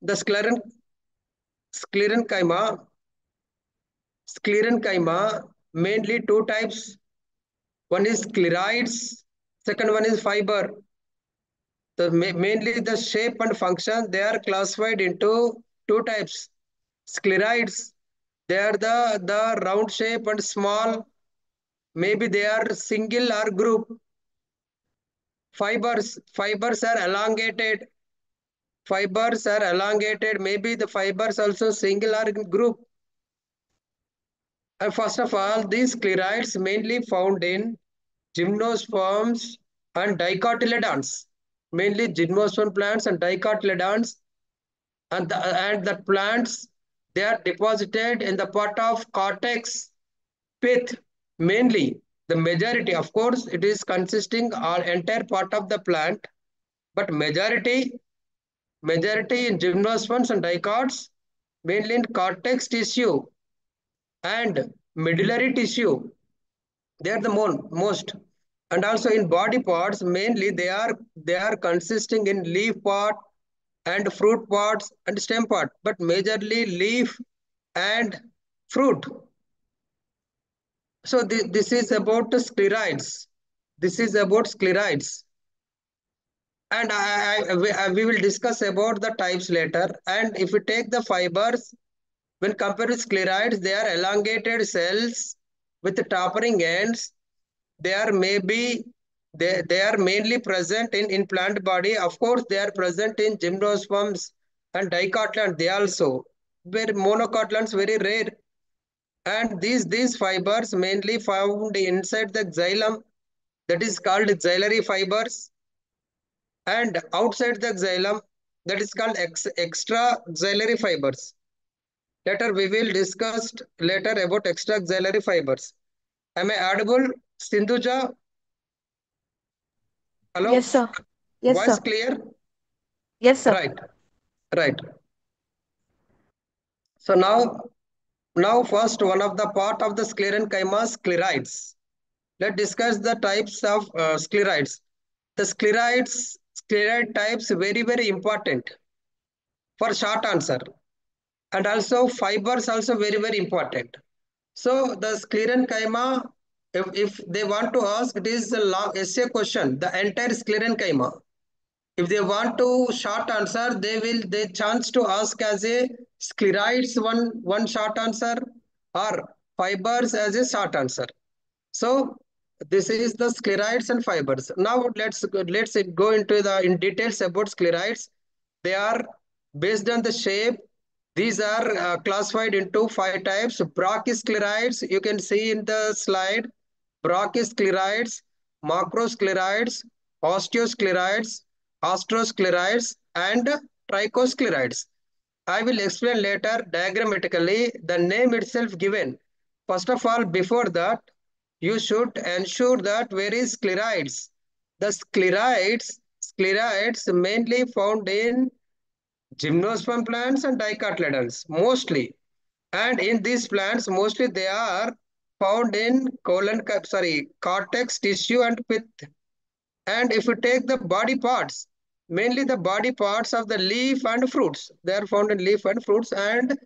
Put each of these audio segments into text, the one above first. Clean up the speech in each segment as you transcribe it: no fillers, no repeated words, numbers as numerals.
The sclerenchyma, sclerenchyma mainly two types. One is sclerites, second one is fiber. Mainly the shape and function, they are classified into two types. Sclerites, they are the round shape and small, maybe they are single or group. Fibers are elongated. Fibers are elongated, maybe the fibers also single or in group. First of all, these sclerites mainly found in gymnosperms and dicotyledons, mainly gymnosperm plants and dicotyledons, and the plants, they are deposited in the part of cortex pith, mainly the majority, of course it is consisting all entire part of the plant, but majority in gymnosperms and dicots, mainly in cortex tissue and medullary tissue, they are the most. And also in body parts, mainly they are consisting in leaf part and fruit parts and stem part, but majorly leaf and fruit. So this is about the sclerites. This is about sclerites. And we will discuss about the types later. And if we take the fibers, when compared with sclerites, they are elongated cells with tapering ends. They are maybe they are mainly present in plant body. Of course, they are present in gymnosperms and dicotyledons. They also very monocotyledons very rare. And these fibers mainly found inside the xylem, that is called xylary fibers, and outside the xylem, that is called extra xylary fibers. Later we will discuss later about extra xylary fibers. Am I audible, Sindhuja? Yes, Hello? sir. Yes, Voice sir. clear? Yes, sir. Right, right. So now first one of the part of the sclerenchyma, sclerites. Let's discuss the types of sclerites. The sclerite types very important for short answer, and also fibers also very important. So the sclerenchyma, if they want to ask, it is a long essay question. The entire sclerenchyma. If they want to short answer, they chance to ask as a sclerites one short answer, or fibers as a short answer. So this is the sclerites and fibers. Now let's go into the in details about sclerites. They are based on the shape. These are classified into five types. Brachysclerites, you can see in the slide. Brachysclerites, macrosclerites, osteosclerites, astrosclerites, and trichosclerites. I will explain later diagrammatically the name itself given. First of all, before that, you should ensure that where is sclerites. The sclerites mainly found in gymnosperm plants and dicotyledons, mostly. And in these plants, mostly they are found in cortex tissue and pith. And if you take the body parts, mainly the body parts of the leaf and fruits, they are found in leaf and fruits. And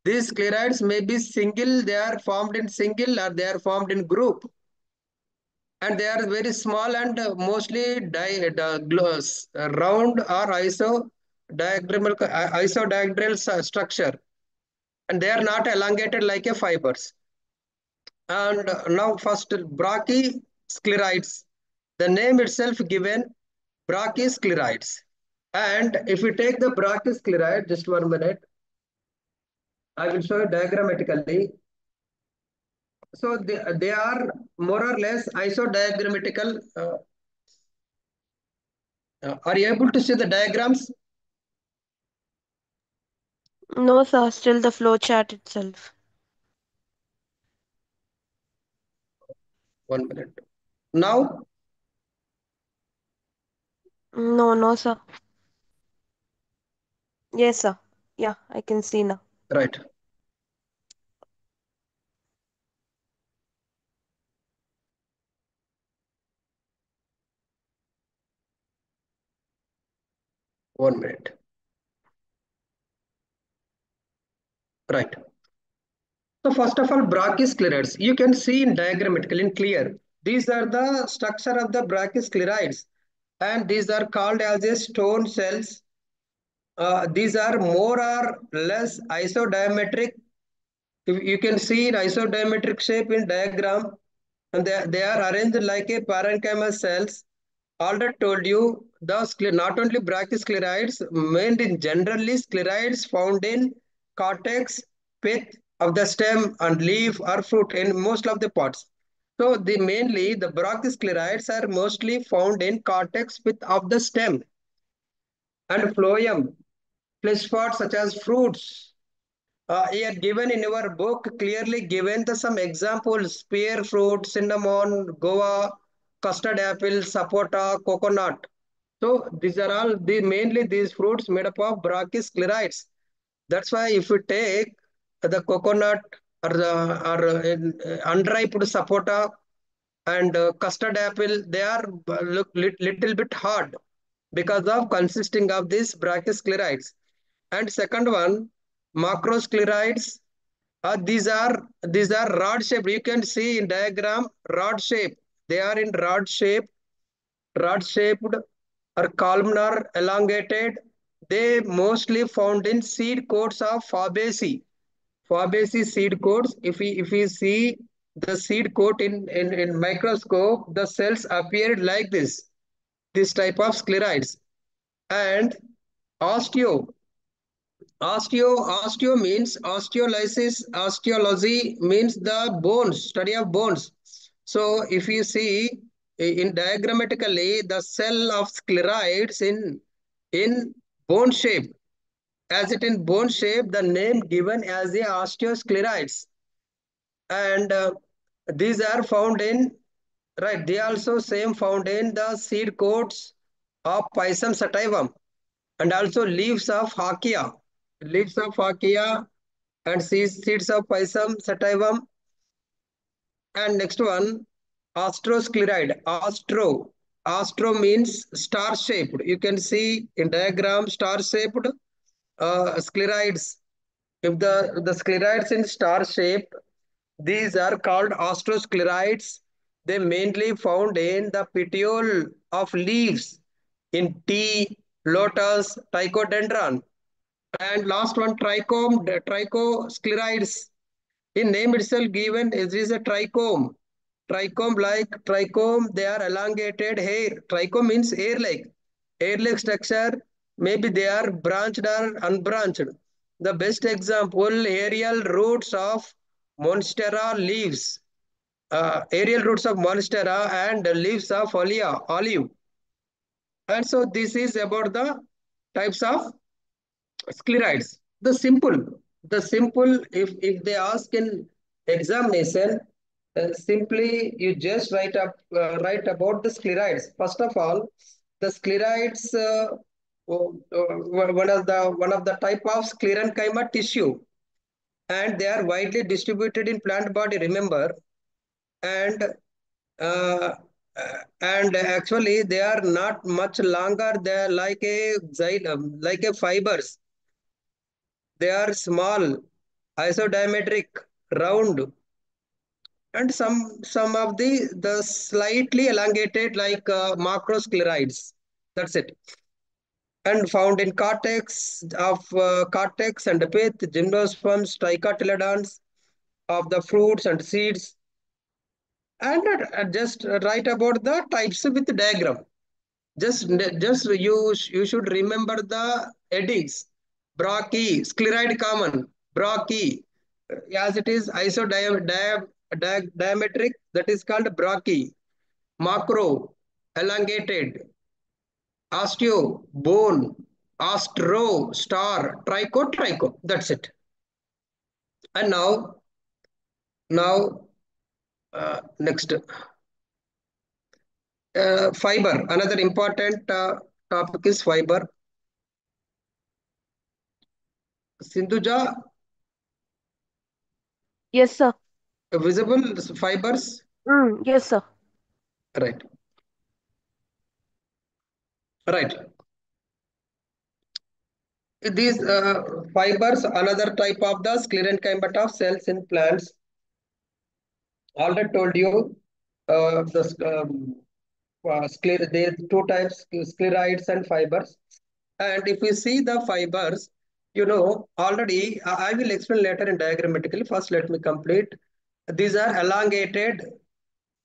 these sclerites may be single, they are formed in single or they are formed in group. And they are very small and mostly round or isodiagonal structure. And they are not elongated like a fibers. And now first brachysclerites. The name itself given brachysclerites. And if we take the brachysclerite, just 1 minute, I will show you diagrammatically. So they are more or less isodiagrammatical. Are you able to see the diagrams? No, sir. Still the flow chart itself. 1 minute. Now, No, no, sir. Yes, sir. Yeah, I can see now. right, 1 minute. Right. So first of all, brachysclerids, you can see in diagrammatically in clear. These are the structure of the brachysclerids, and these are called as a stone cells. These are more or less isodiametric. You can see in isodiametric shape in diagram, and they are arranged like a parenchyma cells. Already told you the not only brachysclerides, mainly generally sclerides found in cortex, pith of the stem and leaf or fruit in most of the parts. So the mainly the brachysclerides are mostly found in cortex, pith of the stem and phloem, flesh parts such as fruits. Here given in your book, clearly given the some examples: pear fruit, cinnamon, guava, custard apple, sapota, coconut. So these are all the mainly these fruits made up of brachysclerides. That's why if you take the coconut or the or unripe sapota and custard apple, they are look little bit hard because of consisting of these brachysclerides. And second one, macrosclerides. These are rod shaped. You can see in diagram rod shape. They are in rod shaped or columnar, elongated. They mostly found in seed coats of Fabaceae. Fabaceae seed coats. If we see the seed coat in microscope, the cells appeared like this type of sclerites. And osteo. Osteo means osteolysis. Osteology means the bones, study of bones. So if you see in diagrammatically the cell of sclerites in bone shape, as it in bone shape, the name given as the osteosclerites, and these are found in right. They also same found in the seed coats of Pisum sativum and also leaves of Hakea, and seeds of Pisum sativum. And next one, astroscleride. Astro means star shaped. You can see in diagram star shaped sclerides. If the sclerides in star shaped, these are called astrosclerides. They mainly found in the petiole of leaves in tea, lotus, trichodendron. And last one, trichosclerides. In name itself given, it is a trichome. Trichome, they are elongated hair. Trichome means hair-like structure. Maybe they are branched or unbranched. The best example, aerial roots of Monstera leaves. Aerial roots of Monstera and leaves of olive. And so this is about the types of sclerites. The simple, if they ask in examination, simply you just write about the sclerites. First of all, the sclerites, one of the type of sclerenchyma tissue, and they are widely distributed in plant body. Remember, and uh, and actually they are not much longer. They are like a like a fibers. They are small, isodiametric, round, and some of the slightly elongated like macrosclerides. That's it. And found in cortex and pith, gymnosperms, tricotyledons of the fruits and seeds. And just write about the types with diagram. Just you should remember the headings. Brachy, scleroid common, brachy, as it is isodiametric, that is called brachy. Macro, elongated. Osteo, bone. Astro, star. Tricho, that's it. And now next, fiber. Another important topic is fiber. Sindhuja, Yes, sir. visible fibers. Yes, sir. Right, right. These fibers, another type of the sclerenchyma of cells in plants. Already told you there are two types, sclerites and fibers. And if we see the fibers, already I will explain later in diagrammatically. First, let me complete. These are elongated.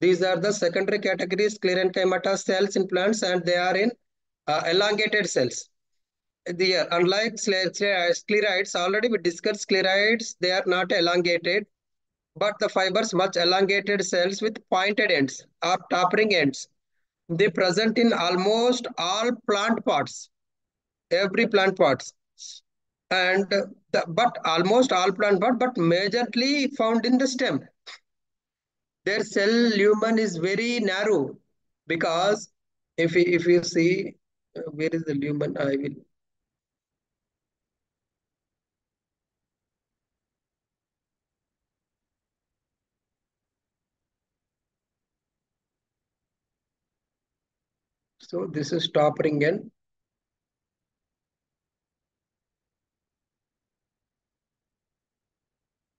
These are the secondary categories, sclerenchyma cells in plants, and they are in elongated cells. Unlike sclerites, already we discussed sclerites, they are not elongated, but the fibers much elongated cells with pointed ends or tapering ends. They present in almost all plant parts, every plant parts, and but almost all plant parts, but majorly found in the stem. Their cell lumen is very narrow because if you see where is the lumen, I will. So this is tapering end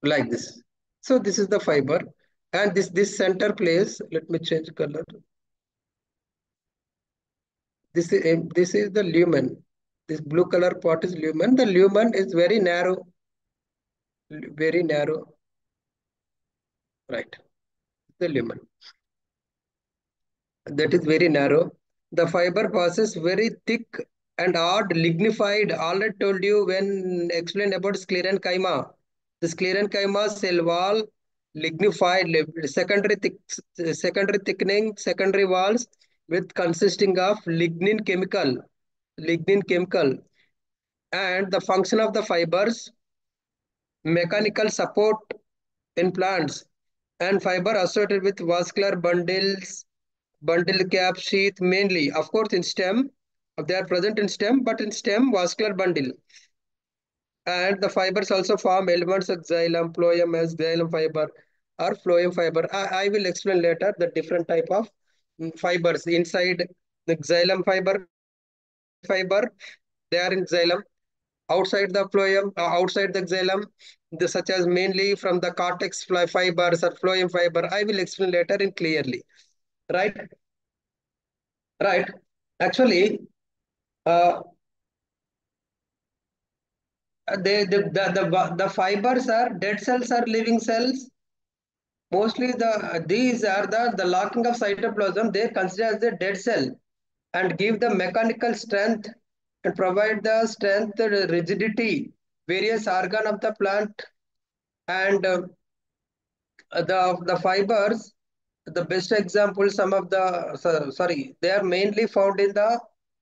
like this. So this is the fiber, and this center place. Let me change color. This is the lumen. This blue color part is lumen. The lumen is very narrow, very narrow. Right, the lumen. That is very narrow. The fiber passes very thick and hard lignified. Already told you when explained about sclerenchyma. The sclerenchyma cell wall lignified, secondary thickening, secondary walls with consisting of lignin chemical, and the function of the fibers, mechanical support in plants, and fiber associated with vascular bundles, bundle cap sheath mainly. Of course, in stem, they are present in stem, but in stem, vascular bundle. And the fibers also form elements of xylem, phloem as xylem fiber or phloem fiber. I will explain later the different type of fibers inside the xylem fiber. They are in xylem. Outside the phloem, outside the xylem, such as mainly from the cortex fibers or phloem fiber. I will explain later in clearly. Right, right. Actually, uh, the fibers are dead cells or living cells. Mostly these are the locking of cytoplasm. They consider as a dead cell and give the mechanical strength and provide the strength, rigidity, various organ of the plant, and the fibers. The best example, some of the sorry, they are mainly found in the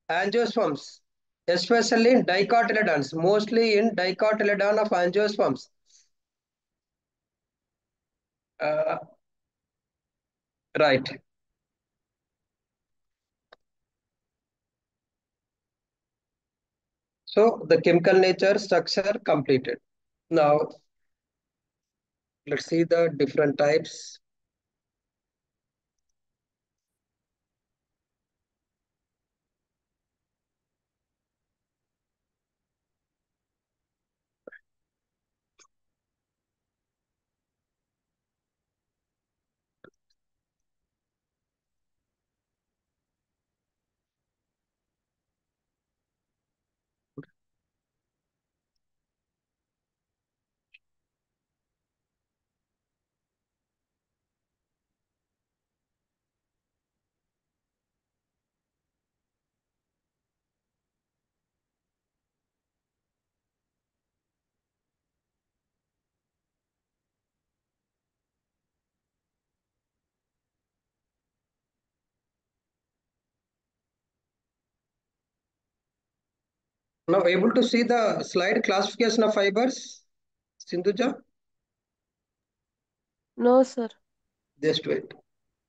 angiosperms, especially in dicotyledons, mostly in dicotyledon of angiosperms. Uh, right. So the chemical nature structure completed. Now let's see the different types. Now able to see the slide classification of fibers, Sindhuja? No, sir. Just wait.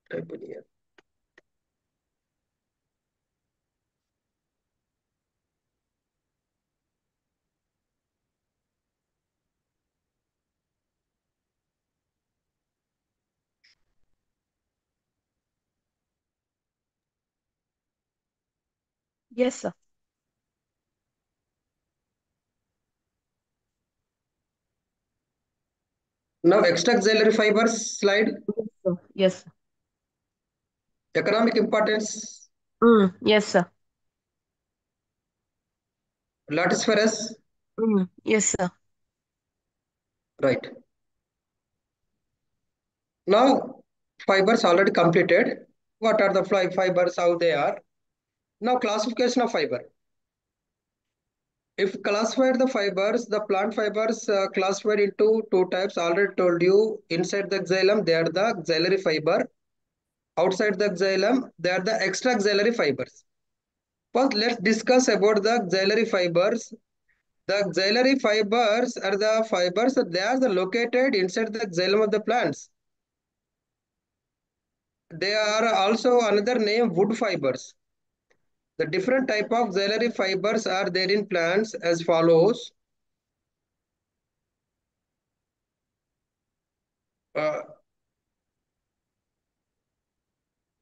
Type in here. Yes, sir. Now extraxillary fibers slide. Yes, sir. Yes, sir. Economic importance. Yes, sir. Latispherous. Yes, sir. Right. Now fibers already completed. What are the fibers? How they are? Now classification of fiber. If classified the fibers, the plant fibers classified into two types. Already told you inside the xylem they are the axillary fiber. Outside the xylem they are the extraxillary fibers. First, let's discuss about the axillary fibers. The axillary fibers are the fibers that they are the located inside the xylem of the plants. They are also another name wood fibers. The different type of axillary fibers are there in plants as follows. Uh,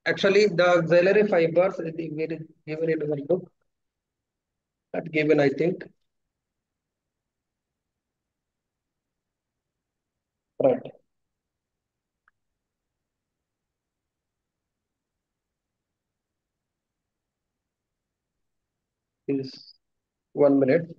Actually, the axillary fibers, I think where is given in our book, not given, I think. Right. Is 1 minute.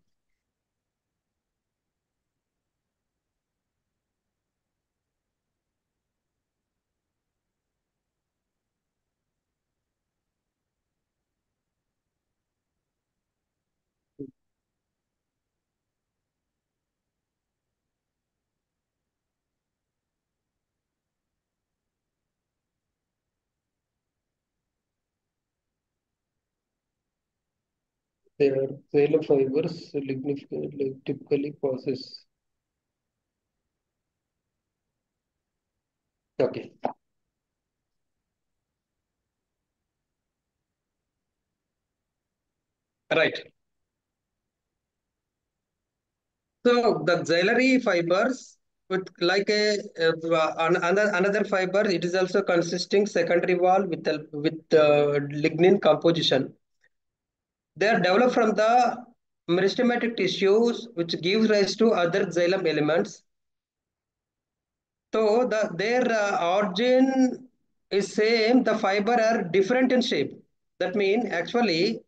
They are xylem fibers significantly typically possess. Okay. Right. So the axillary fibers with like another fiber, it is also consisting secondary wall with lignin composition. They are developed from the meristematic tissues, which gives rise to other xylem elements. So their origin is same. The fiber are different in shape. That means actually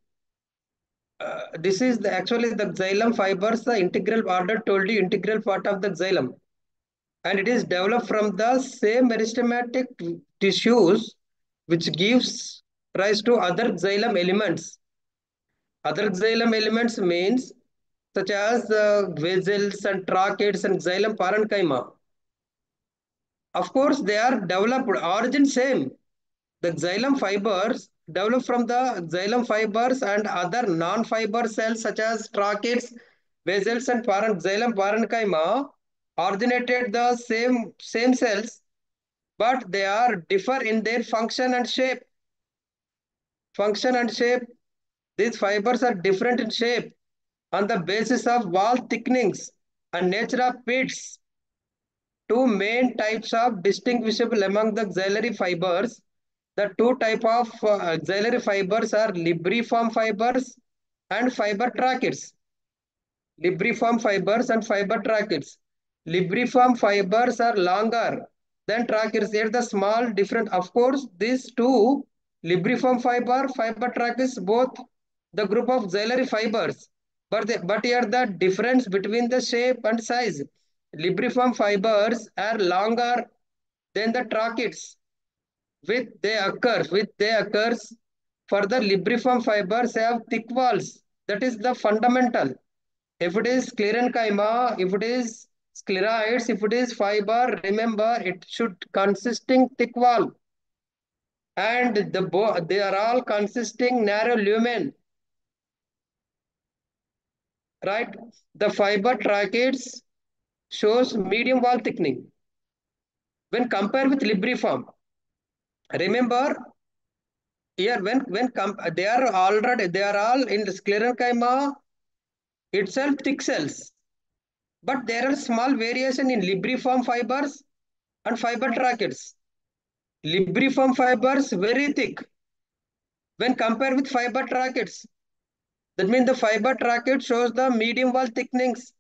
this is actually the xylem fibers. The integral order told you integral part of the xylem, and it is developed from the same meristematic tissues, which gives rise to other xylem elements. Other xylem elements means such as vessels and tracheids and xylem parenchyma. Of course, they are developed origin same. The xylem fibers develop from the xylem fibers and other non-fiber cells such as tracheids, vessels, and xylem parenchyma originated the same cells, but they are differ in their function and shape. Function and shape. These fibers are different in shape on the basis of wall thicknings and nature of pits. Two main types of distinguishable among the axillary fibers. The two type of axillary fibers are libriform fibers and fiber tracheids. Libriform fibers and fiber tracheids. Libriform fibers are longer than tracheids. Here the small different. Of course, these two libriform fiber tracheids, both the group of axillary fibers. But here the difference between the shape and size. Libriform fibers are longer than the tracheids. With they occurs further libriform fibers have thick walls. That is the fundamental. If it is sclerenchyma, if it is scleroids, if it is fiber, remember it should consisting thick wall, and they are all consisting narrow lumen, right? The fiber tracheids shows medium wall thickening when compared with libriform. Remember here they are all in the sclerenchyma itself thick cells, but there are small variation in libriform fibers and fiber tracheids. Libriform fibers very thick when compared with fiber tracheids. That means the fiber tracheids shows the medium wall thickenings.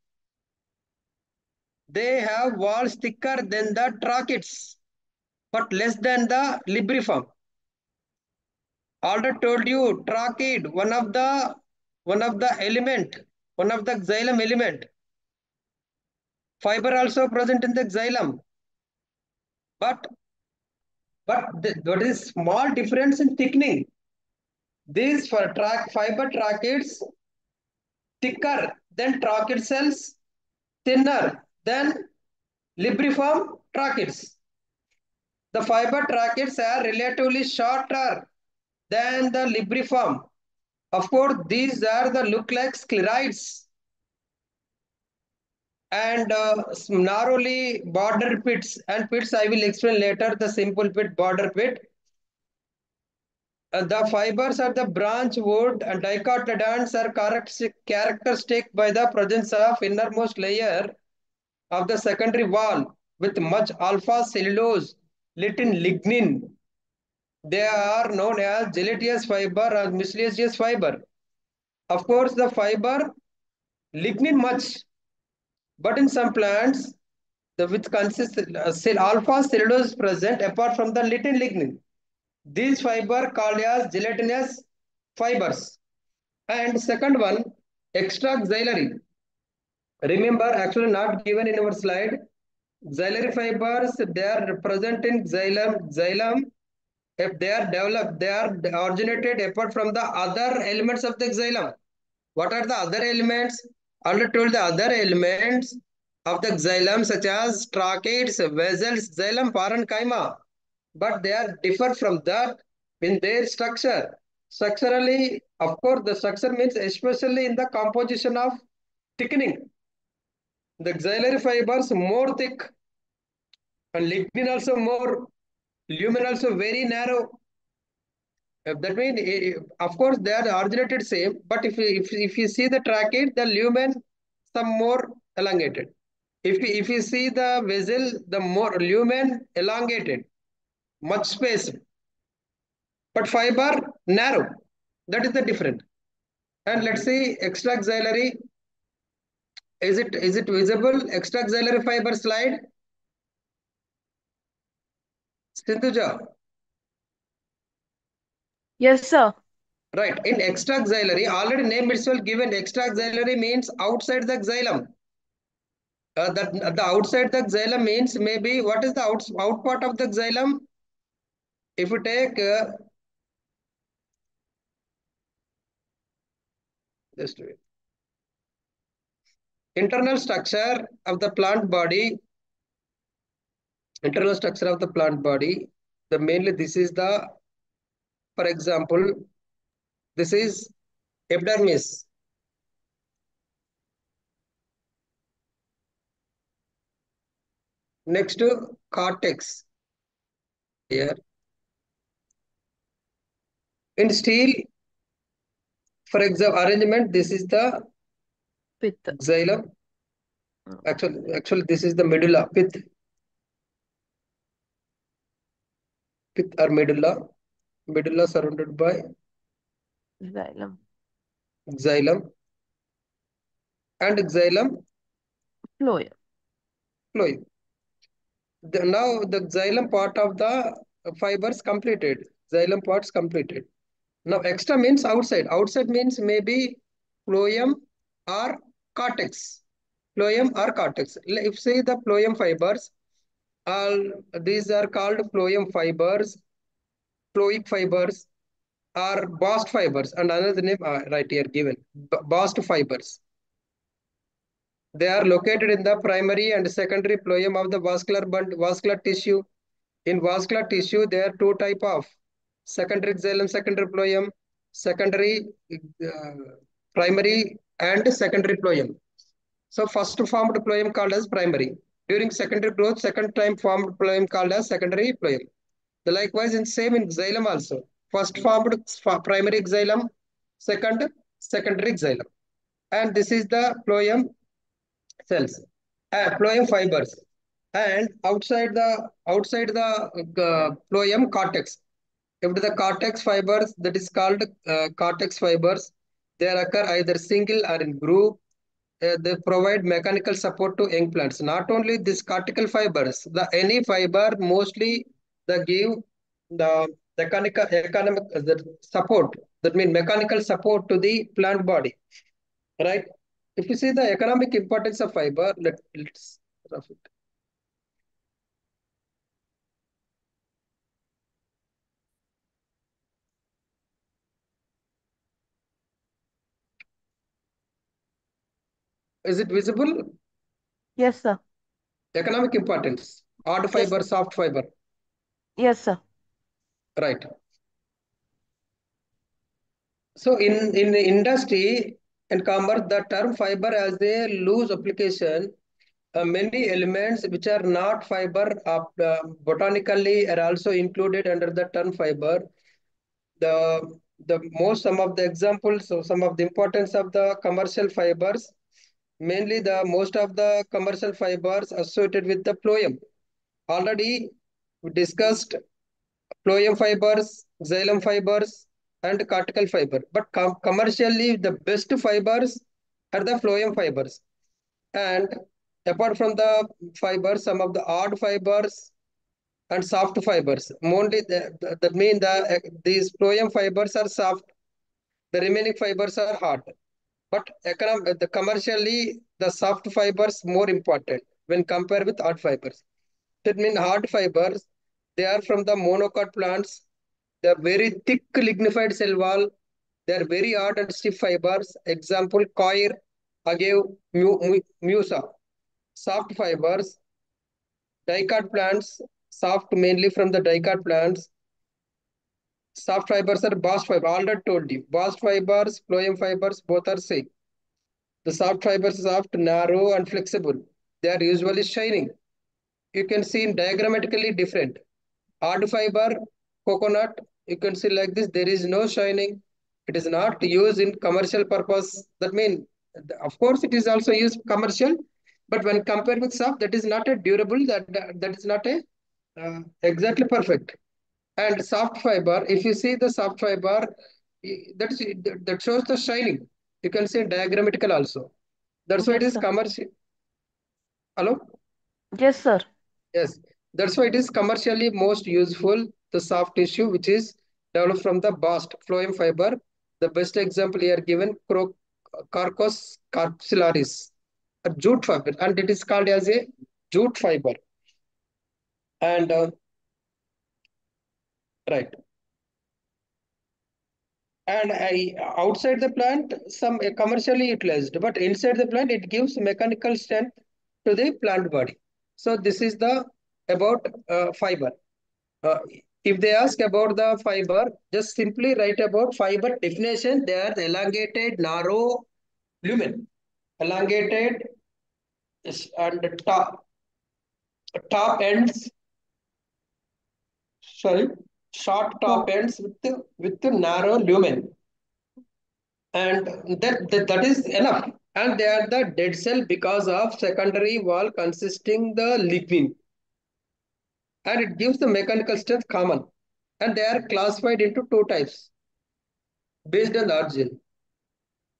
They have walls thicker than the tracheids, but less than the libriform. Already told you tracheid, one of the xylem element. Fiber also present in the xylem, but there is small difference in thickening. These for track fiber tracheids thicker than trachid cells, thinner than libriform tracheids. The fiber tracheids are relatively shorter than the libriform. Of course, these are the look like sclerites and narrowly border pits. And pits I will explain later. The simple pit, border pit. The fibers of the branch wood and dicotyledons are characteristic by the presence of innermost layer of the secondary wall with much alpha cellulose, little lignin. They are known as gelatinous fiber or mucilaginous fiber. Of course, the fiber lignin much, but in some plants, the which consists alpha cellulose is present apart from the little lignin. These fiber called as gelatinous fibers. And second one, extraxillary. Remember, actually not given in our slide. Xylary fibers, they are present in xylem. Xylem, if they are developed, they are originated apart from the other elements of the xylem. What are the other elements? Already told the other elements of the xylem such as tracheids, vessels, xylem, parenchyma. But they are differ from that in their structure. Structurally, of course, the structure means especially in the composition of thickening. The xylary fibers more thick and lignin also more, lumen also very narrow. That means, of course, they are originated same, but if you see the trachea, the lumen some more elongated. If you see the vessel, the more lumen elongated, much space, but fiber narrow. That is the difference. And let's see extraxillary. Is it visible? Extraxillary fiber slide. Sindhuja. Yes, sir. Right. In extraxillary, already name itself given extraxillary means outside the xylem. That the outside the xylem means maybe what is the out part of the xylem? If you take just wait. Internal structure of the plant body, internal structure of the plant body, the mainly this is the, for example, this is epidermis. Next to cortex here. In steel, for example, arrangement, this is the With xylem. Actually, this is the medulla, pith or medulla surrounded by xylem. xylem and xylem Phloem. phloem. Now the xylem part of the fibers completed. Xylem parts completed. Now extra means outside. Outside means maybe phloem or cortex. Phloem or cortex. If say the phloem fibers, all these are called phloem fibers, phloic fibers, or bast fibers. And another name right here given, bast fibers. They are located in the primary and secondary phloem of the vascular tissue. In vascular tissue, there are two type of secondary xylem, secondary phloem, secondary, uh, primary, and secondary phloem. So first formed phloem called as primary. During secondary growth, second time formed phloem called as secondary phloem. The likewise in same in xylem also. First formed primary xylem, second secondary xylem. And this is the phloem cells, phloem fibers, and outside the phloem cortex. If the cortex fibers, that is called cortex fibers, they occur either single or in group. they provide mechanical support to young plants. Not only this cortical fibers, the any fiber mostly they give the economic the support. That means mechanical support to the plant body, right? If you see the economic importance of fiber, let's rough it. Is it visible? Yes, sir. Economic importance. Hard Yes. fiber, soft fiber, Yes, sir. right? So in the industry and commerce, the term fiber has a loose application. Many elements which are not fiber botanically are also included under the term fiber. The most some of the examples, so some of the importance of the commercial fibers, mainly the most of the commercial fibers associated with the phloem. Already we discussed phloem fibers, xylem fibers, and cortical fiber. But commercially, the best fibers are the phloem fibers. And apart from the fibers, some of the hard fibers and soft fibers. Mainly, that mean these phloem fibers are soft. The remaining fibers are hard. But the commercially, the soft fibers more important when compared with hard fibers. That means hard fibers, they are from the monocot plants. They are very thick lignified cell wall. They are very hard and stiff fibers. Example, coir, agave, musa. Soft fibers, dicot plants, soft mainly from the dicot plants. Soft fibers are bast fiber. Already told you. Bast fibers, phloem fibers, both are same. The soft fibers are soft, narrow, and flexible. They are usually shining. You can see in diagrammatically different. Hard fiber, coconut, you can see like this, there is no shining. It is not used in commercial purpose. That means, of course, it is also used commercial, but when compared with soft, that is not a durable, that is not a exactly perfect. And soft fiber, if you see the soft fiber, that shows the shining. You can see diagrammatical also. That's why it Yes, is sir. commercial. Hello? Yes, sir. Yes, that's why it is commercially most useful, the soft tissue, which is developed from the bast phloem fiber. The best example here given, Carcos carpsularis, a jute fiber, and it is called as a jute fiber. And right, and outside the plant, some commercially utilized, but inside the plant, it gives mechanical strength to the plant body. So this is the about fiber. Uh, if they ask about the fiber, just simply write about fiber definition. They are elongated, narrow lumen, elongated and top ends. Sorry, short top Oh, ends with narrow lumen, and that is enough. And they are the dead cell because of secondary wall consisting the lignin, and it gives the mechanical strength common. And they are classified into two types based on the origin.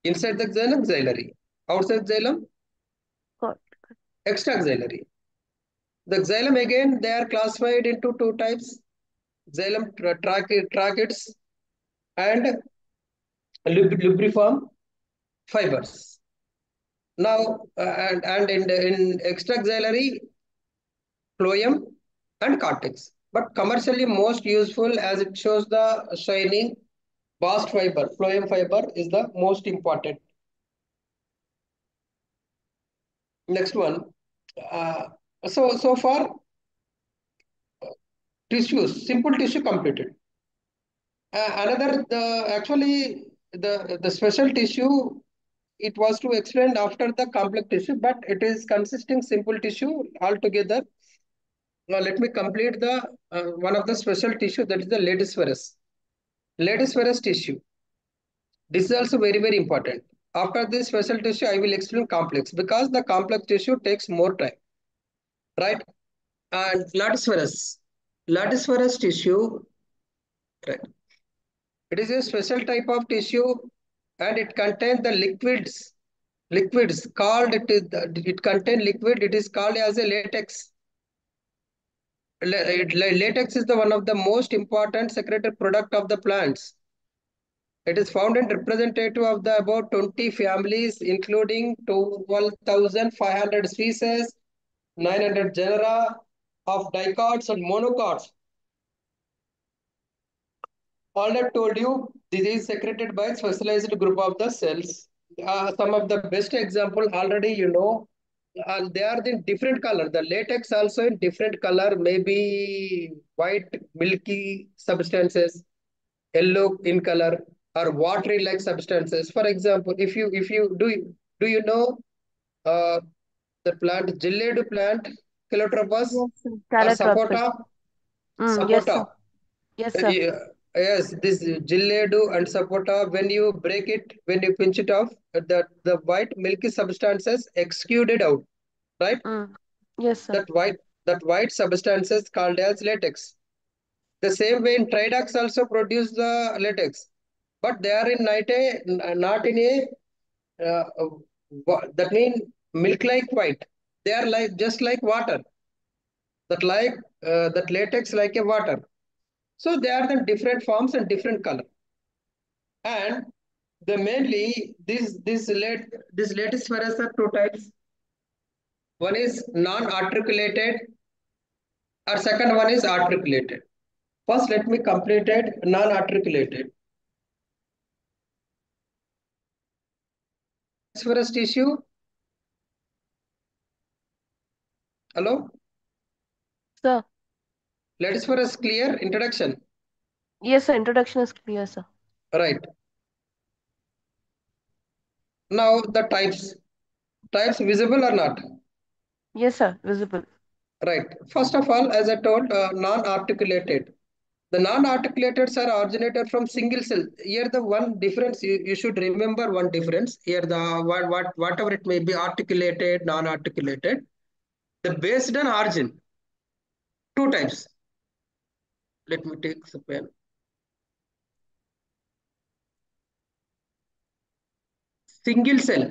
Inside the xylem, xylary. Outside xylem, God. extraxylary. The xylem again, they are classified into two types: xylem tracheids and lubriform fibers. Now, and in extraxylary, phloem and cortex. But commercially most useful as it shows the shining bast fiber, phloem fiber is the most important. Next one. Uh, so far tissues, simple tissue completed. Another, the special tissue, it was to explain after the complex tissue, but it is consisting simple tissue altogether. Now let me complete the one of the special tissue, that is the lattice spherous tissue. This is also very important. After this special tissue, I will explain complex because the complex tissue takes more time, right? And lattice spherous tissue, right? It is a special type of tissue and it contains the liquids. Liquids called it contain liquid. It is called as a latex. Latex is the one of the most important secreted product of the plants. It is found in representative of the about 20 families, including 12,500 species, 900 genera of dicots and monocots. All I told you, this is secreted by specialized group of the cells. Some of the best example already you know, they are in different color. The latex also in different color, maybe white milky substances, yellow in color, or watery like substances. For example, if you know uh, the plant Gilead plant, Calotropus Yes, sir. or Calotropis. Sapota, Yes, sir. Sapota. Yes, sir. Yeah, yes, this Gilead and Sapota, when you break it, when you pinch it off, the white milky substances exuded out, right? Mm. Yes, sir. That white that white substances called as latex. The same way in Tridax also produce the latex, but they are in not in a that mean milk like white. They are like just like water. That latex like a water. So they are the different forms and different color. And the mainly this lattice spheres are two types. One is non-articulated, or second one is articulated. First, let me complete it non-articulated. Spheres tissue. Hello, Sir. lattice spheres clear introduction. Yes, sir. Introduction is clear, sir. Right. Now the types. Types visible or not? Yes, sir. Visible. Right. First of all, as I told, non-articulated. The non-articulateds are originated from single cell. Here the one difference, you should remember one difference. Here the whatever it may be, articulated, non-articulated, the based on origin, two types. Let me take the pen. Single cell.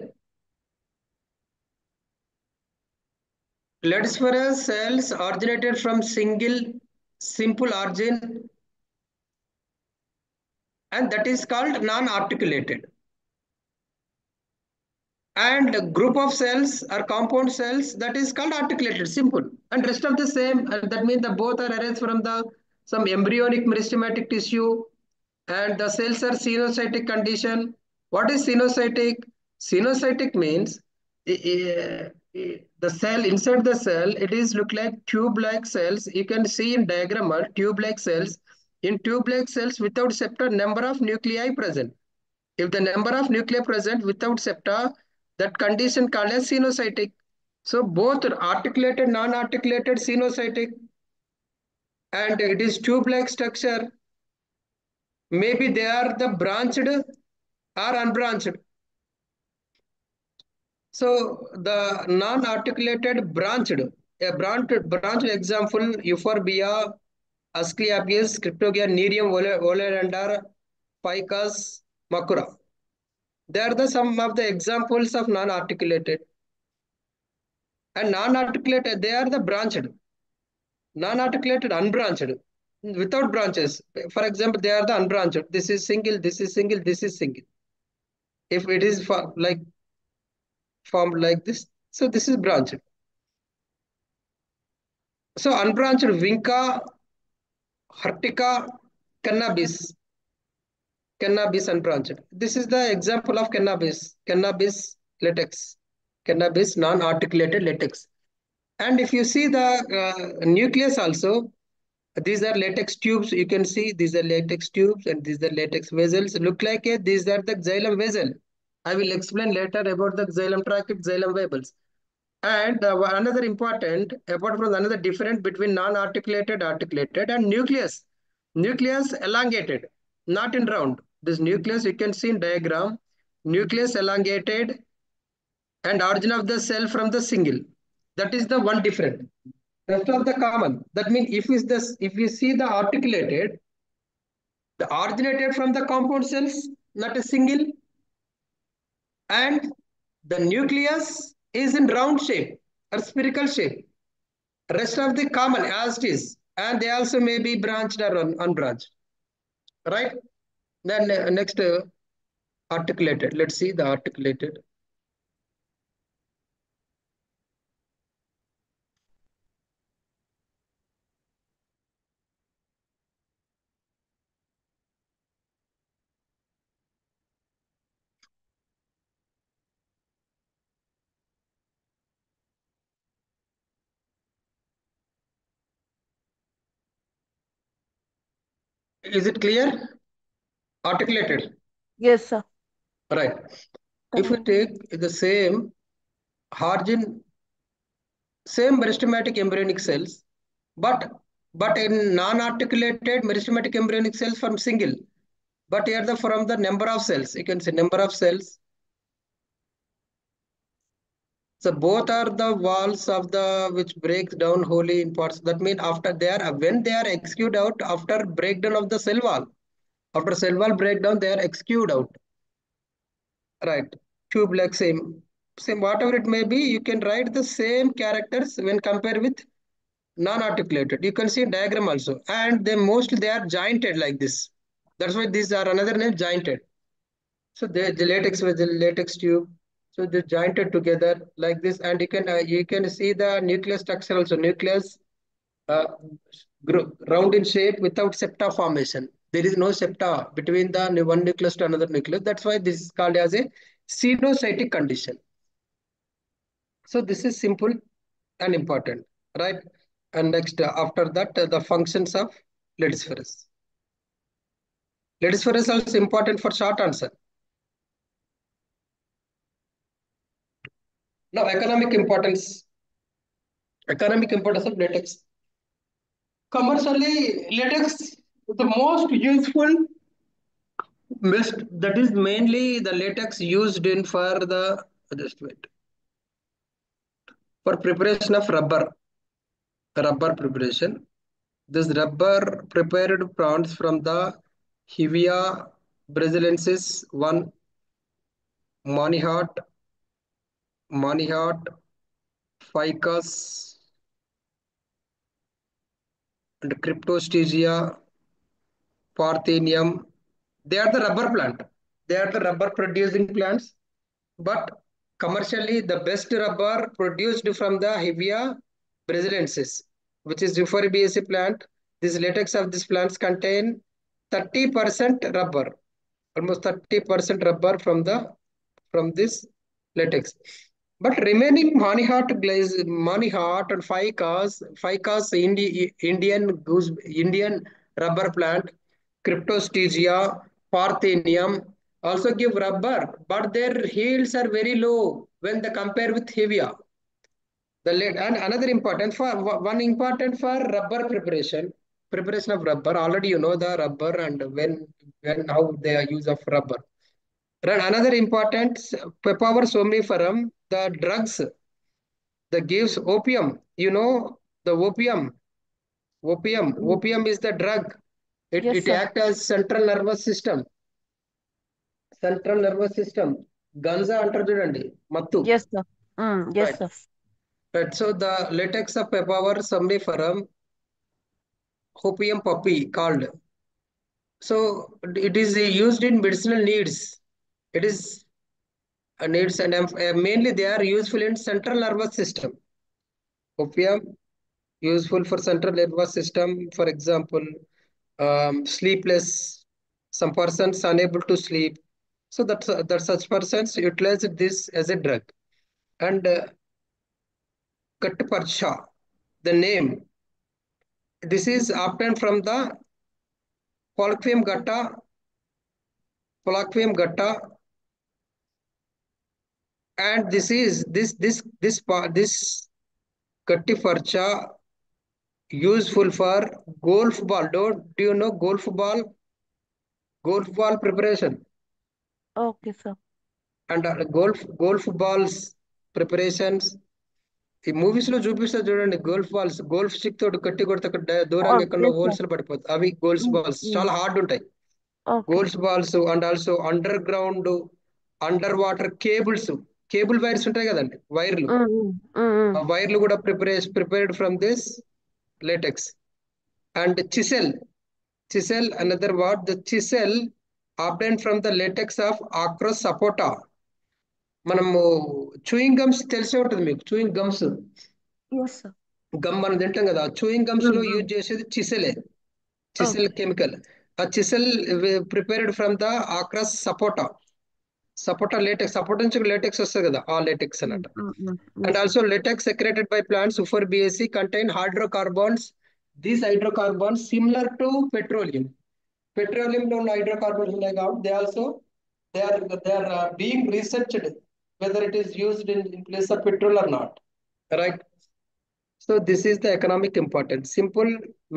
Lattice cells originated from single simple origin, and that is called non-articulated. And a group of cells or compound cells that is called articulated, simple, and rest of the same, and that means the both are arranged from the some embryonic meristematic tissue, and the cells are xenocytic condition. What is xenocytic? Xenocytic means the cell inside the cell, it is look like tube like cells. You can see in diagram tube like cells. In tube like cells without septa, number of nuclei present. If the number of nuclei present without septa, that condition called as xenocytic. So both articulated, non-articulated, xenocytic, and it is tube-like structure. Maybe they are the branched or unbranched. So the non-articulated branched, a branched example, Euphorbia, Asclepius, Cryptogaea, Nerium, Oleander, Ficus, Makura. They are the some of the examples of non-articulated. And non-articulated, they are the branched. Non-articulated, unbranched, without branches. For example, they are the unbranched. This is single, this is single, this is single. If it is like formed like this, so this is branched. So unbranched, Vinca, Hertica, cannabis, cannabis unbranched. This is the example of cannabis latex, cannabis non-articulated latex. And if you see the nucleus also, these are latex tubes. You can see these are latex tubes and these are latex vessels. Look like it. These are the xylem vessel. I will explain later about the xylem trachea, xylem vessels. And another important, apart from another difference between non-articulated, articulated, and nucleus. Nucleus elongated, not in round. This nucleus you can see in diagram. Nucleus elongated and origin of the cell from the single. That is the one different. Rest of the common. That means if you see the articulated, the originated from the compound cells, not a single, and The nucleus is in round shape or spherical shape. Rest of the common as it is, and they also may be branched or unbranched. Right? Then next articulated. Let's see the articulated. Is it clear? Articulated. Yes, sir. Right. If we take the same origin, same meristematic embryonic cells, but in non-articulated meristematic embryonic cells from single, but here the from the number of cells, you can say number of cells. So both are the walls of the which breaks down wholly in parts. That means after they are when they are execute out after breakdown of the cell wall. After cell wall breakdown, they are execute out. Right. Tube like same whatever it may be, you can write the same characters when compared with non-articulated. You can see diagram also, and they mostly they are jointed like this. That's why these are another name jointed. So the latex with the latex tube. So they jointed together like this, and you can see the nucleus structure also. Nucleus uh, round in shape without septa formation. There is no septa between the one nucleus to another nucleus. That's why this is called as a pseudocytic condition. So this is simple and important, right? And next, after that, the functions of Ledisferus. Ledisferus also important for short answer. Now, economic importance of latex. Commercially, latex is the most useful, best, that is mainly the latex used in for the, just wait, for preparation of rubber preparation. This rubber prepared plants from the Hevea brasilensis 1, Monihot, Monihot, Ficus, and Cryptostegia, Parthenium. They are the rubber plant. They are the rubber producing plants. But commercially, the best rubber produced from the Hevea brasilensis, which is Euphorbiaceae plant. This latex of these plants contain 30% rubber, almost 30% rubber from this latex. But remaining Monihot and Indian rubber plant, Cryptostegia, Parthenium also give rubber, but their yields are very low when they compare with Hevea. And another important for one important for rubber preparation of rubber. Already you know the rubber and when how they are use of rubber. And another important power somniferum, the drugs that gives opium. You know the opium. Mm. Opium is the drug. Yes, It sir. acts as central nervous system. Central nervous system. Ganza అంటారు చూడండి మత్తు. Yes, sir. Yes, Right. sir. Right. So the latex of power somniferum, opium poppy called. So it is used in medicinal needs. It is needs and mainly they are useful in central nervous system. Opium useful for central nervous system. For example, sleepless. Some persons unable to sleep. So that such persons utilize this as a drug. And Katparsha, the name. This is obtained from the Colloquium gutta, Colloquium gutta, and this Kattifarcha useful for golf ball. Do you know golf ball? Golf ball preparation Okay, sir. and golf balls preparations. ఈ movies లో చూపిస్తారు చూడండి golf stick తోటి కట్టి కొడితే అక్కడ దూరంగా Oh, ఎక్కడో yes, sir. హోల్స్ లో పడిపోతాయి అవి గోల్స్ Mm, బాల్స్ mm. చాలా హార్డ్ ఉంటాయి Okay. Goals balls and also under ground under water cables cable wires ఉంటాయి కదండి, వైర్లు. ఆ వైర్లు కూడా prepared from this latex. And chisel, another word, the chisel obtained from the latex of acros sapota. మనము chewing gums తెలిసే ఉంటుంది మీకు, chewing gums, yes sir. Gum మనం తింటాం కదా, చూయింగ్ గమ్స్ లో యూజ్ చేసేది చిసెలే, చిసెల్ ఓకే. కెమికల్. ఆ chicle prepared from the achras sapota, sapota latex, sapota నుంచి లేటెక్స్ వస్తుంది కదా, ఆ లేటెక్స్ అన్నమాట. And yes sir. also latex secreted by plants for BSC contain hydrocarbons. These hydrocarbons similar to petroleum. Petroleum లో ఉన్న hydrocarbons ఉన్నాయి కాబట్టి they are being researched whether it is used in place of petrol or not. Right. So this is the economic importance. Simple,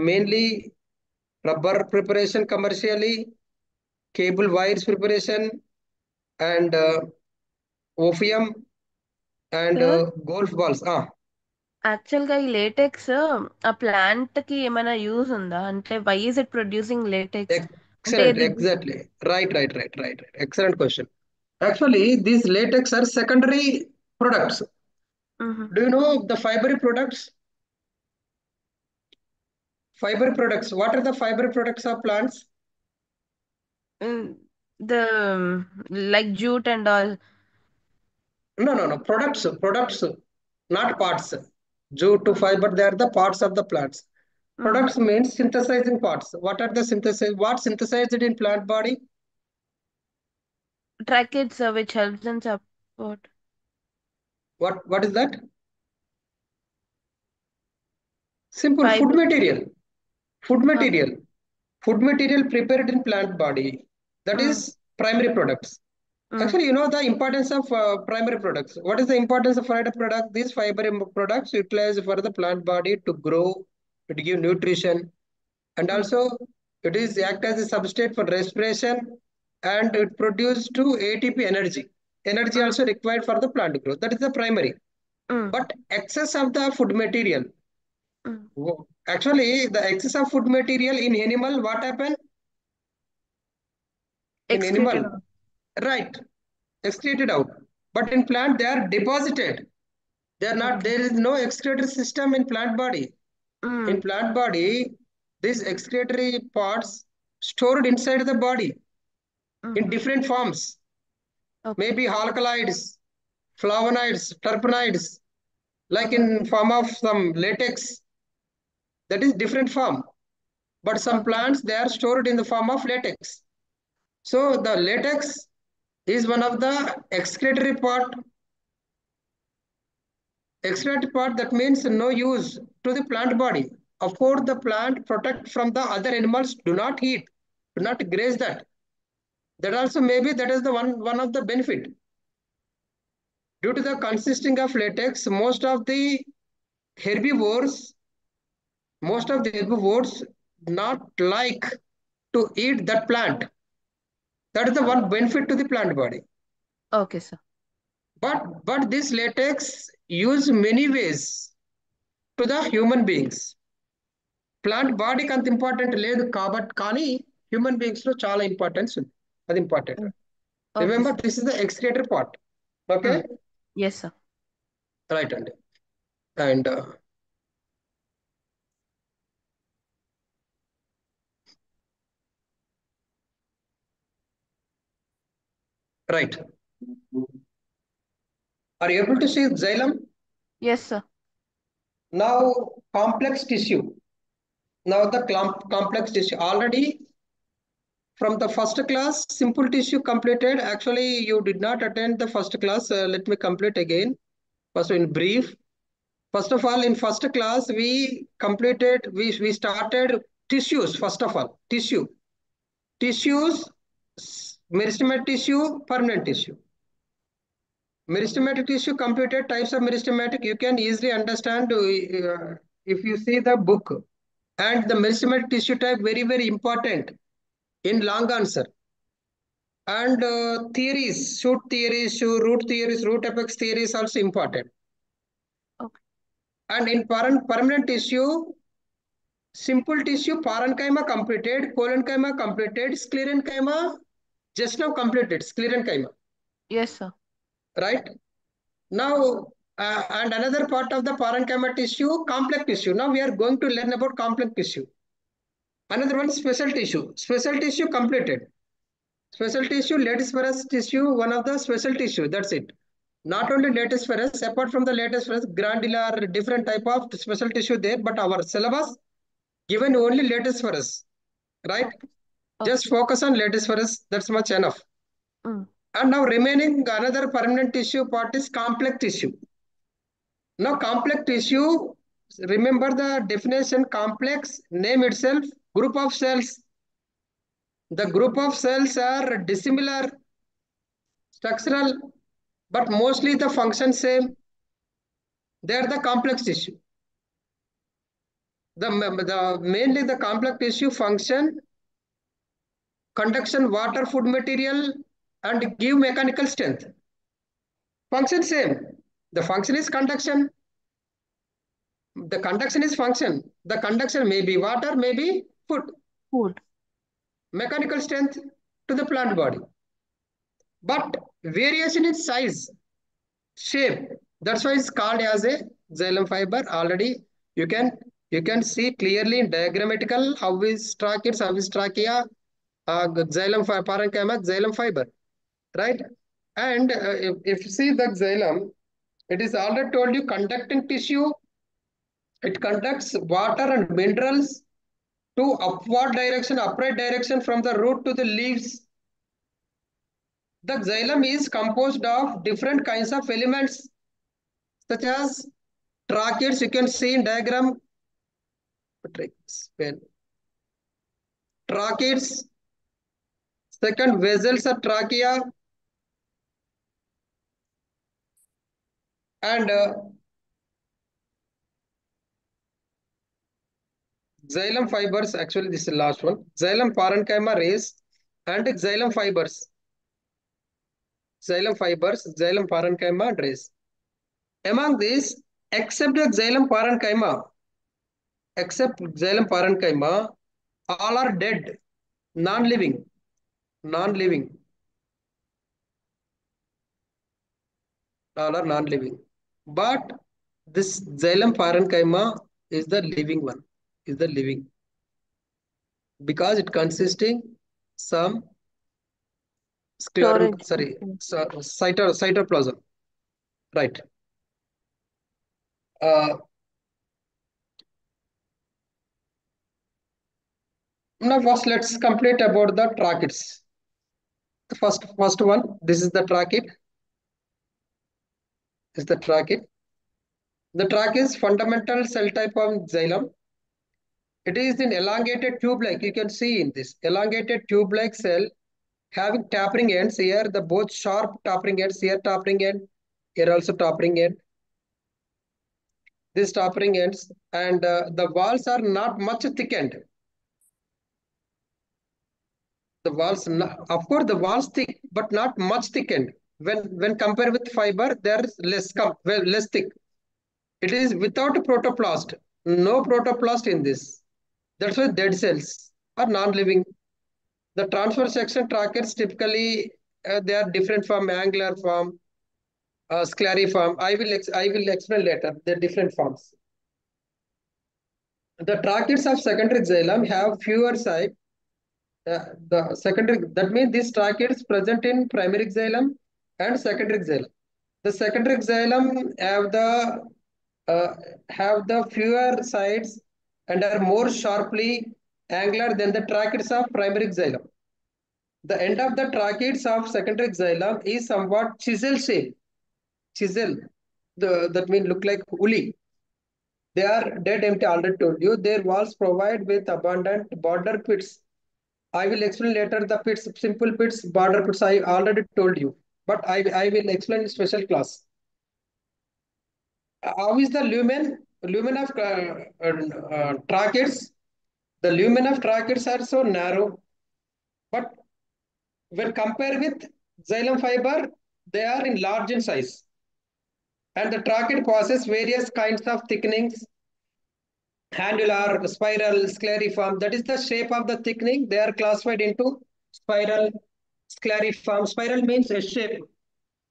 mainly rubber preparation commercially, cable wires preparation, and opium and sir, golf balls. యాక్చువల్గా ఈ latex ఆ plant కి ఏమైనా use ఉందా? అంటే why is it producing latex? అంటే Excellent, ఇది. exactly. Right. Excellent question. Actually, these latex are secondary products. Do you know the fiber products? Fiber products. What are the fiber products of plants? The like jute and all. No. Products, not parts. Jute to fiber, they are the parts of the plants. Products means synthesizing parts. What are the synthesis? What synthesized in plant body? Tracheids, which helps in support. What is that? Simple food Fiber. material. Food Okay. material. Food material prepared in plant body. That is primary products. Mm. Actually, you know the importance of primary products. What is the importance of fiber product? These fiber products utilized for the plant body to grow, to give nutrition, and Mm. also it is act as a substrate for respiration, and it produces to ATP energy. Energy Mm. also required for the plant growth. That is the primary. Mm. But excess of the food material. Mm. Actually, the excess of food material in animal, what happen? In Excreted animal, out. right, excreted out. But in plant, they are deposited. They are not. Okay. There is no excretory system in plant body. In Mm. plant body, these excretory parts stored inside the body in Mm-hmm. different forms. Okay. Maybe alkaloids, flavonoids, terpenoids, like Mm. in form of some latex. That is different form. But some Okay. plants they are stored in the form of latex. So the latex is one of the excretory part, that means no use to the plant body. Of course, the plant protect from the other animals, do not eat, do not graze that. That also maybe that is the one of the benefit. Due to the consisting of latex, herbivores, most of the herbivores not like to eat that plant. That is the one benefit to the plant body. Okay, sir. But this latex use many ways to the human beings. Plant బాడీకి అంత important లేదు కాబట్టి, కానీ human beings లో చాలా importance ఉంది. అది important. Mm. Okay, remember sir. This is the excretory part. Okay, Yes, sir. Right అండి. And right, are able to see xylem? Yes, sir. Now complex tissue. Now the complex tissue already from the first class simple tissue completed. Actually you did not attend the first class. Let me complete again. First in brief. First of all, in first class, we started tissues. First of all, tissues, meristematic tissue, permanent tissue. Meristematic tissue, computed types of meristematic, you can easily understand if you see the book. And the meristematic tissue type, very important in long answer. And theories, root theories, root apex theories also important. Okay. And in permanent tissue, simple tissue, parenchyma completed, collenchyma completed, sclerenchyma just now completed, sclerenchyma, Yes, sir. right? Now, and another part of the parenchyma tissue, complex tissue. Now we are going to learn about complex tissue. Another one, special tissue. Special tissue completed. Special tissue, lattice tissue, one of the special tissue. That's it. Not only lattice ferrous, apart from the lattice ferrous, granular, different type of special tissue there, but our syllabus given only lattice ferrous, right? Okay. Just Okay. focus on lattice ferrous. That's much enough. Mm. And now remaining another permanent tissue part is complex tissue. Now complex tissue, remember the definition complex, name itself, group of cells. The group of cells are dissimilar, structural, but mostly the function same. They are the complex tissue. The mainly the complex tissue function, conduction, water, food material, and give mechanical strength. Function same. The function is conduction. The conduction is function. The conduction may be water, may be food. Food. Mechanical strength to the plant body. But variation in size, shape. That's why it's called as a xylem fiber. Already you can you can see clearly in diagrammatical how is trachea, how is trachea, xylem parenchyma, xylem fiber, right? And if you see the xylem, it is already told you conducting tissue. It conducts water and minerals to upward direction, upright direction from the root to the leaves. The xylem is composed of different kinds of elements such as tracheids. You can see in diagram tracheids. Second, vessels are trachea, and xylem fibers. Actually, this is the last one. Xylem parenchyma rays and xylem fibers. Xylem fibers, xylem parenchyma and rays. Among these, except the xylem parenchyma, all are dead, non-living, non-living, all are non-living. But this xylem parenchyma is the living one, is the living because it consisting some scleron, Storage. sorry, Okay. cytoplasm, right? Uh, Now first let's complete about the tracheids. The first one, this is the trachea. Is the trachea. The trachea is fundamental cell type of xylem. It is in elongated tube-like. You can see in this elongated tube-like cell having tapering ends here. The both sharp tapering ends here, tapering end here also tapering end. These tapering ends and the walls are not much thickened. The walls, of course, the walls thick, but not much thickened. When compared with fiber, there is less thick. It is without protoplast. No protoplast in this. That's why dead cells are non-living. The transfer section tracheids typically they are different from angular form, scleriform. I will explain later the different forms. The tracheids of secondary xylem have fewer sites. The secondary, that means these tracheids present in primary xylem and secondary xylem. The secondary xylem uh, have the fewer sides and are more sharply angular than the tracheids of primary xylem. The end of the tracheids of secondary xylem is somewhat chisel shape. Chisel. That means look like uli. They are dead empty, already told you. Their walls provide with abundant border pits. I will explain later the pits, simple pits, border pits. I already told you, but I will explain in special class. How is the lumen of tracheids? The lumen of tracheids are so narrow, but when compared with xylem fiber, they are in large in size. And the tracheid possesses various kinds of thickenings, annular, spiral, scleriform. That is the shape of the thickening. They are classified into spiral, scleriform. Spiral means a shape.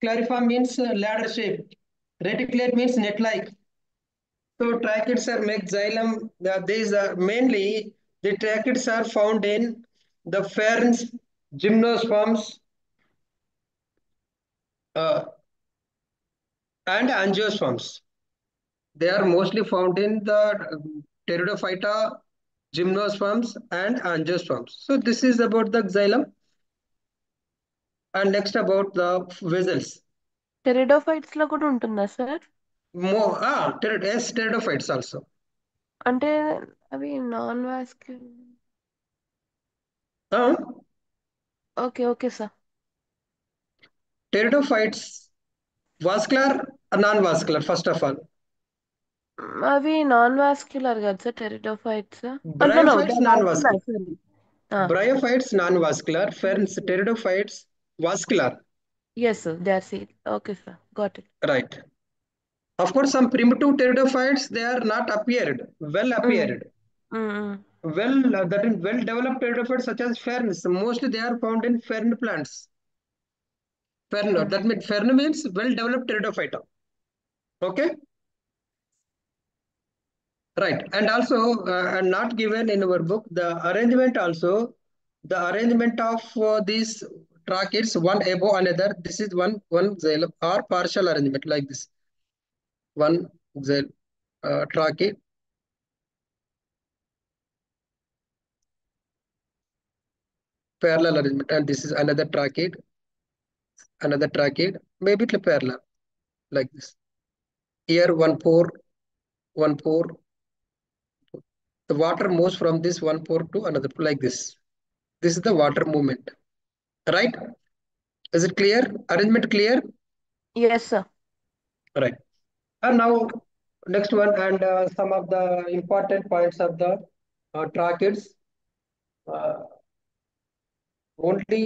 Scleriform means ladder shape. Reticulate means net-like. So tracheids are make xylem. These are mainly the tracheids are found in the ferns, gymnosperms, uh, and angiosperms. They are mostly found in the pteridophyta, gymnosperms, and angiosperms. So this is about the xylem. And next about the vessels. Pteridophytes లో కూడా ఉంటుందా sir? Yes, pteridophytes also. అంటే అవి non vascular. Uh, okay okay sir. Pteridophytes, vascular or non-vascular, first of all. అవి non vascular కదా sir pteridophytes? No no they Bryophytes, non-vascular. Vascular sorry. Bryophytes, non-vascular. Ferns, pteridophytes, vascular. Yes they are seed. Okay sir, got it. Right. Of course, some primitive pteridophytes, they are not appeared, well appeared. That is well developed pteridophytes such as ferns. Mostly they are found in fern plants. Fern, that means fern means well developed pteridophyta. Okay. Right. And also, and not given in our book, the arrangement also, the arrangement of these tracheids, one above another, this is one xylem or partial arrangement like this. One tracheid, parallel arrangement, and this is another tracheid, maybe it's parallel like this. Here one pore. The water moves from this one pore to another like this. This is the water movement. Right? Is it clear? Arrangement clear? Yes sir. Right. And now next one and some of the important points of the tracheids. Uh, only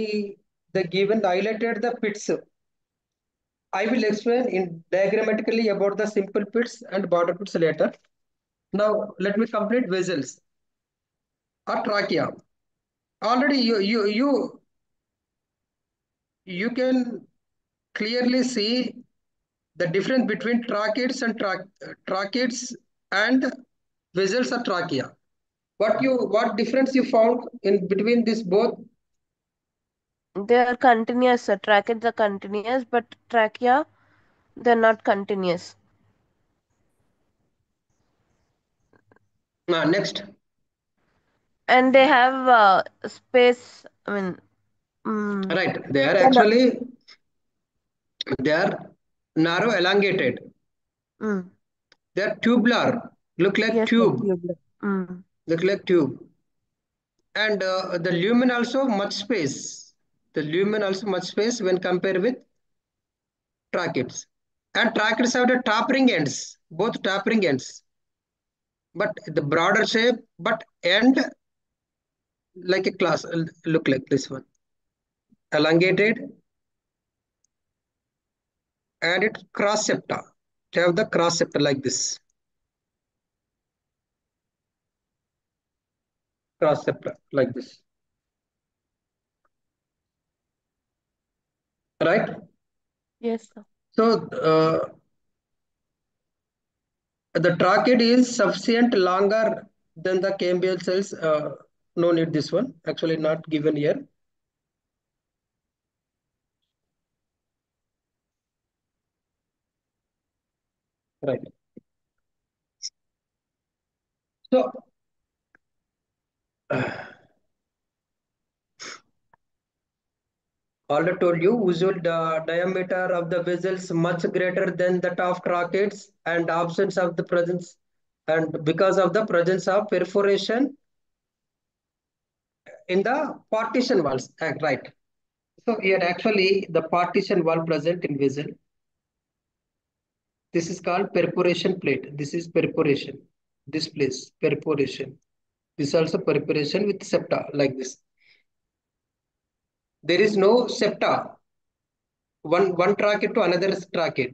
the given highlighted the pits. I will explain in diagrammatically about the simple pits and border pits later. Now let me complete vessels or trachea. Already you can clearly see the difference between tracheids and tracheids and vessels or trachea. What difference you found in between this both? They are continuous sir. Tracheids are continuous but trachea they are not continuous. Next. And they have space, I mean, Right. They are they're not- actually they are narrow elongated. mm, They are tubular. Look like yes, sir, tube. tubular. Look like tube. And the lumen also much space. The lumen also much space when compared with tracheids. And tracheids have the tapering ends, both tapering ends. But the broader shape, but end like a class, look like this one. Elongated and it cross septa. Have the cross septa like this. Cross septa like this. Right? Yes, sir. So the trachea is sufficient longer than the cambial cells. No need this one. Actually not given here. Right. So already told you usual diameter of the vessels much greater than that of tracheids and absence of the presence and because of the presence of perforation in the partition walls. Right. So here actually the partition wall present in vessel. This is called perforation plate. This is perforation. This place, perforation. This also perforation with septa like this. There is no septa, one trachea to another trachea.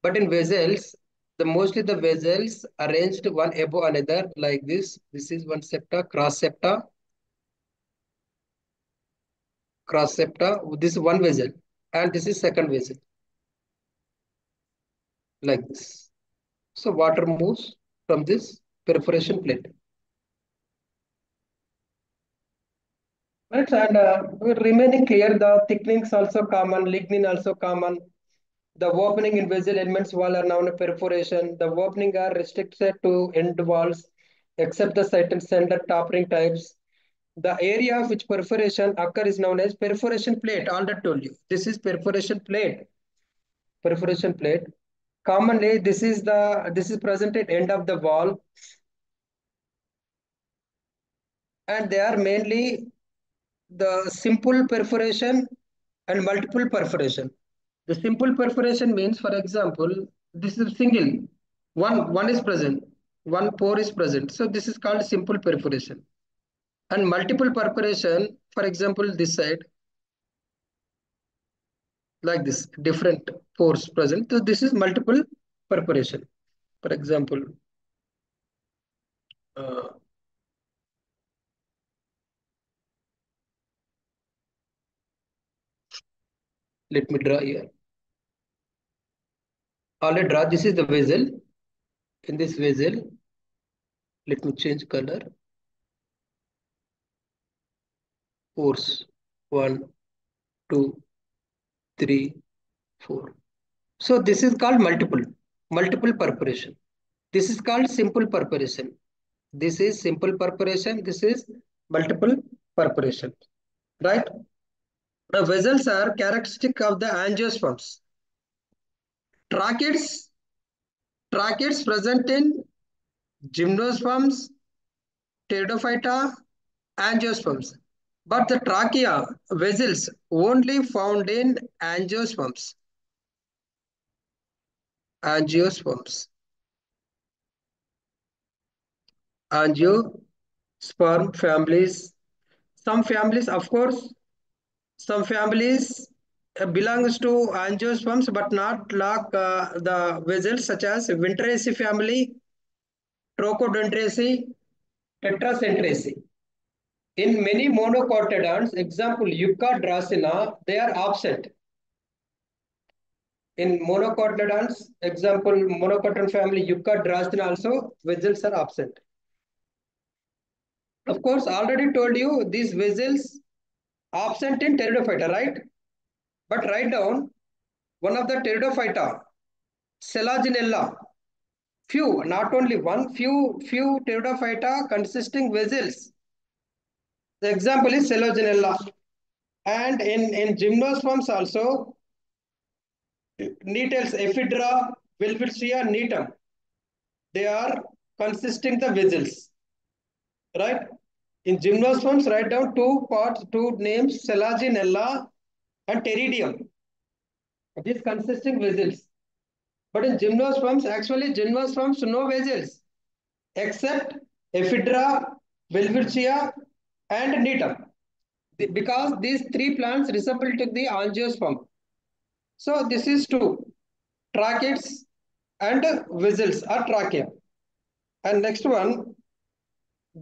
But in vessels, mostly the vessels arranged one above another like this. This is one septa, cross septa, cross septa. This is one vessel, and this is second vessel. like this. So water moves from this perforation plate. Right, and remaining clear, the thickenings also common, lignin also common. The opening in vessel elements wall are known as perforation. The opening are restricted to end walls, except the center tapering types. The area of which perforation occur is known as perforation plate. Already told you. This is perforation plate. Perforation plate. Commonly, this is present at end of the wall, and they are mainly the simple perforation and multiple perforation. The simple perforation means, for example, this is single. One is present. One pore is present. So this is called simple perforation. And multiple perforation, for example, this side, like this, different pores present. So this is multiple perforation. For example, uh, let me draw here. Already draw. This is the vessel. In this vessel, let me change color. Pores. One, two, three, four. So this is called multiple perforation. This is called simple perforation. This is simple perforation. This is multiple perforation. Right? The vessels are characteristic of the angiosperms. Tracheids, tracheids present in gymnosperms, pteridophyta, angiosperms. But the trachea vessels only found in angiosperms. Angiosperms. Angiosperm families. Some families, of course, some families belongs to angiosperms but not like the vessels such as Vinteraceae family, Trochodendraceae, Tetracentraceae. In many monocotydons, example Yucca dracena, they are absent. In monocotydons, example monocotydon family Yucca dracena also, vessels are absent. Of course, already told you these vessels absent in Pteridophyta, right? But write down one of the Pteridophyta, Selaginella. Few, not only one, few Pteridophyta consisting vessels. The example is Selaginella. And in gymnosperms also, nettles, Ephedra, Wilvetsia, netum. They are consisting the vessels, right? In gymnosperms, write down two parts, two names, Selaginella and Pteridium. These consisting vessels. But in gymnosperms, actually gymnosperms no vessels except Ephedra, Wilvetsia, and Netum. Because these three plants resemble to the angiosperm. So this is two, tracheids and vessels or trachea. And next one,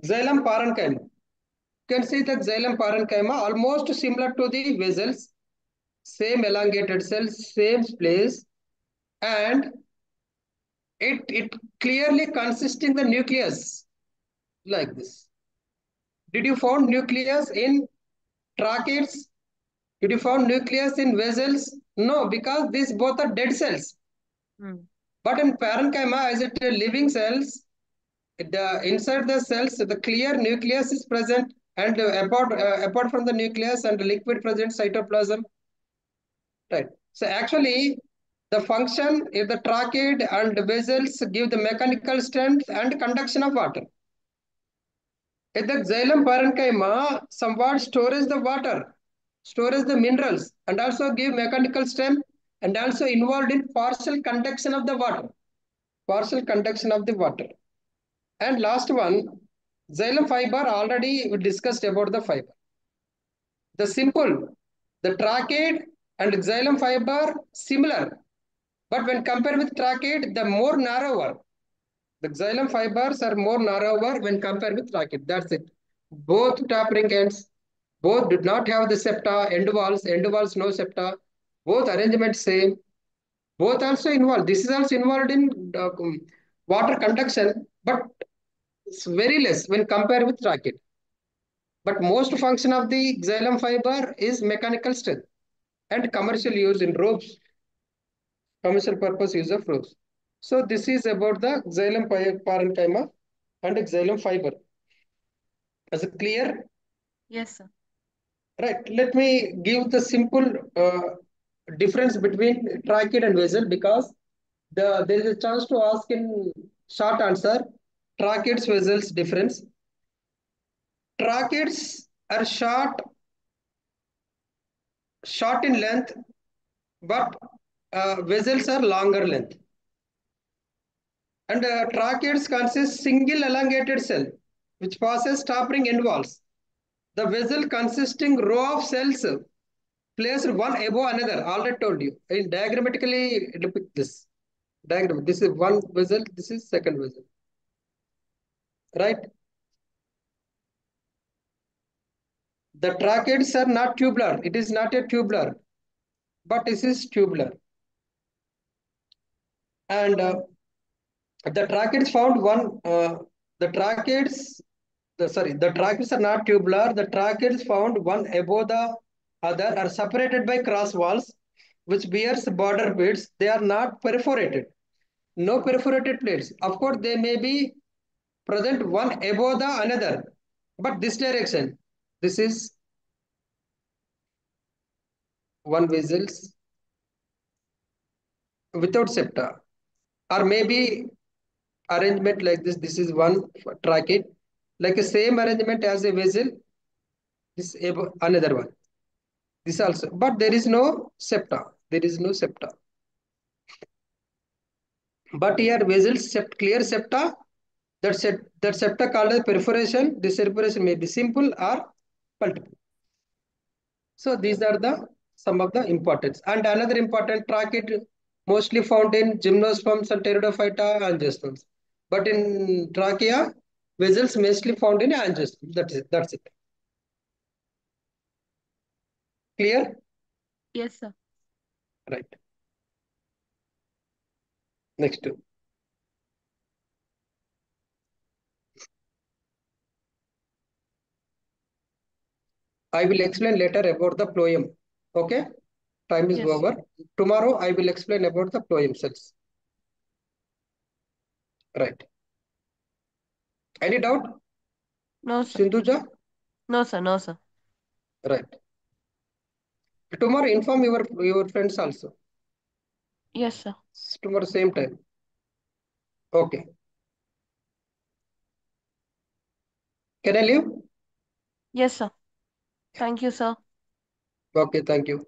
xylem parenchyma. You can see the xylem parenchyma almost similar to the vessels, same elongated cells, same place, and it clearly consisting the nucleus like this. Did you found nucleus in tracheids? Did you found nucleus in vessels? No, because these both are dead cells. Hmm. But in parenchyma, as it living cells, inside the cells, the clear nucleus is present, and apart from the nucleus and liquid present cytoplasm. Right. So actually, the function is the tracheid and vessels give the mechanical strength and conduction of water. In the xylem parenchyma, somewhat stores the water, stores the minerals, and also give mechanical strength, and also involved in partial conduction of the water. Partial conduction of the water. And last one, xylem fiber, already we discussed about the fiber. The simple, the tracheid and xylem fiber similar, but when compared with tracheid, the more narrower. The xylem fibers are more narrower when compared with tracheid. That's it. Both tapering ends, both did not have the septa, end walls no septa. Both arrangements same. Both also involved. This is also involved in water conduction, but it's very less when compared with trachea. But most function of the xylem fiber is mechanical strength and commercial use in ropes, commercial purpose use of ropes. So this is about the xylem parenchyma and xylem fiber. Is it clear? Yes, sir. Right. Let me give the simple difference between trachea and vessel because there is a chance to ask in short answer. Tracheids vessels difference. Tracheids are short in length, but vessels are longer length. And tracheids consist single elongated cell, which passes tapering end walls. The vessel consisting row of cells placed one above another. Already told you. In diagrammatically depict this. Diagram. This is one vessel. This is second vessel. Right. The tracheids are not tubular. It is not a tubular, but this is tubular. And the tracheids found one. The tracheids. The tracheids are not tubular. The tracheids found one above the other are separated by cross walls, which bears border beads. They are not perforated. No perforated plates. Of course, they may be present one above the another, but this direction. This is one vessels without septa, or maybe arrangement like this. This is one trachea, like the same arrangement as a vessel. This another one. This also, but there is no septa. There is no septa. But here vessels clear septa. That septa called as perforation. This perforation may be simple or multiple. So these are the some of the importance. And another important trachea mostly found in gymnosperms and pteridophyta angiosperms. But in trachea, vessels mostly found in angiosperms. That's it. That's it. Clear? Yes, sir. Right. Next. I will explain later about the phloem. Okay? Time is Yes. over. Tomorrow I will explain about the phloem cells. Right. Any doubt? No, sir. Sindhuja? No, sir. No, sir. Right. Tomorrow inform your friends also. Yes, sir. Tomorrow same time. Okay. Can I leave? Yes, sir. Thank you, sir. Okay, thank you.